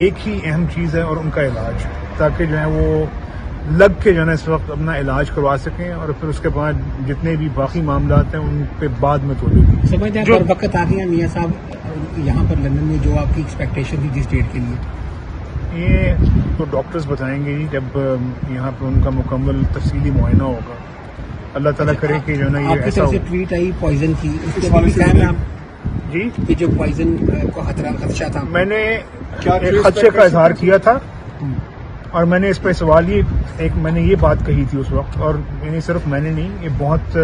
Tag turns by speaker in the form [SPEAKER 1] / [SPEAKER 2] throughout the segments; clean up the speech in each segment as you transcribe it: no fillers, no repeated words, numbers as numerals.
[SPEAKER 1] ایک ہی اہم چیز ہے اور ان کا علاج، تاکہ جو ہے وہ لگ کے جو ہے اس وقت اپنا علاج کروا سکیں اور پھر اس کے بعد جتنے بھی باقی معاملات ہیں ان پہ بعد میں توجہ دی۔
[SPEAKER 2] سمجھتے ہیں پر وقت آ گئی ہیں میاں صاحب یہاں پر لندن میں، جو آپ کی ایکسپیکٹیشن تھی جس ڈیٹ کے لیے؟
[SPEAKER 1] یہ تو ڈاکٹرز بتائیں گے جی جب یہاں پہ ان کا مکمل تفصیلی معائنہ ہوگا۔ اللہ تعالیٰ کرے کہ جو ہے نا یہ ایسا ہو۔
[SPEAKER 2] آپ کی طرف سے ٹویٹ آئی پوائزن کی، اس کے بعد کیا ہے
[SPEAKER 1] جی
[SPEAKER 2] کہ جو پوائزن کو خدشہ تھا،
[SPEAKER 1] میں نے ایک خدشے کا اظہار کیا تھا اور میں نے اس پہ سوال میں نے یہ بات کہی تھی اس وقت، اور یعنی صرف میں نے نہیں، یہ بہت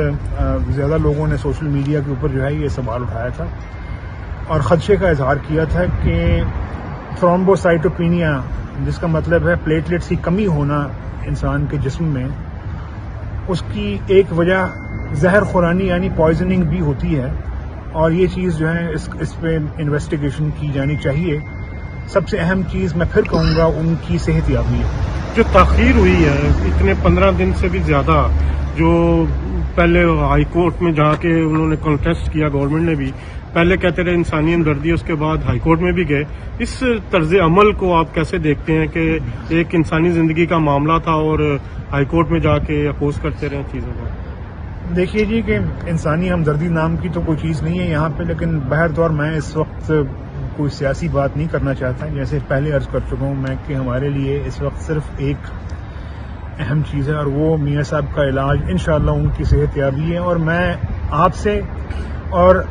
[SPEAKER 1] زیادہ لوگوں نے سوشل میڈیا کے اوپر جو ہے یہ سوال اٹھایا تھا اور خدشے کا اظہار کیا تھا کہ تھرومبوسائٹوپینیا، جس کا مطلب ہے پلیٹلیٹس کی کمی ہونا انسان کے جسم میں، اس کی ایک وجہ زہر خورانی یعنی پوائزننگ بھی ہوتی ہے، اور یہ چیز جو ہے اس پہ انویسٹیگیشن کی جانی چاہیے۔ سب سے اہم چیز میں پھر کہوں گا ان کی صحت یابی ہے۔
[SPEAKER 3] جو تاخیر ہوئی ہے اتنے 15 دن سے بھی زیادہ، جو پہلے ہائی کورٹ میں جا کے انہوں نے کنٹیسٹ کیا، گورنمنٹ نے بھی پہلے کہتے رہے انسانی ہمدردی، اس کے بعد ہائی کورٹ میں بھی گئے، اس طرز عمل کو آپ کیسے دیکھتے ہیں کہ ایک انسانی زندگی کا معاملہ تھا اور ہائی کورٹ میں جا کے اپوز کرتے رہے چیزوں کو؟
[SPEAKER 1] دیکھیے جی کہ انسانی ہمدردی نام کی تو کوئی چیز نہیں ہے یہاں پہ، لیکن بہرطور میں اس وقت کوئی سیاسی بات نہیں کرنا چاہتا، جیسے پہلے عرض کر چکا ہوں میں کہ ہمارے لیے اس وقت صرف ایک اہم چیز ہے اور وہ میاں صاحب کا علاج، انشاءاللہ ان کی صحت یابی ہے۔ اور میں آپ سے اور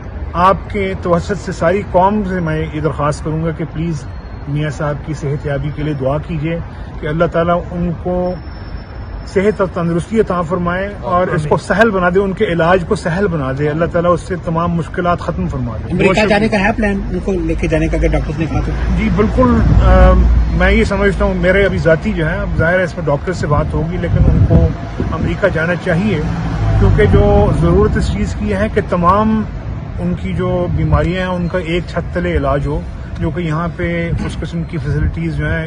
[SPEAKER 1] آپ کے توسط سے ساری قوم سے میں یہ درخواست کروں گا کہ پلیز میاں صاحب کی صحت یابی کے لیے دعا کیجیے کہ اللہ تعالیٰ ان کو صحت اور تندرستی عطا فرمائے اور اس کو سہل بنا دے، ان کے علاج کو سہل بنا دے، اللہ تعالیٰ اس سے تمام مشکلات ختم فرما دے۔
[SPEAKER 2] امریکہ جانے کا ہے پلان ان کو لے کے جانے کا، اگر ڈاکٹر نے کہا تو؟
[SPEAKER 1] جی بالکل، میں یہ سمجھتا ہوں میرے ابھی ذاتی جو ہے، اب ظاہر ہے اس میں ڈاکٹر سے بات ہوگی، لیکن ان کو امریکہ جانا چاہیے، کیونکہ جو ضرورت اس چیز کی ہے کہ تمام ان کی جو بیماریاں ہیں ان کا ایک چھت تلے علاج ہو، جو کہ یہاں پہ اس قسم کی فیسلٹیز جو ہیں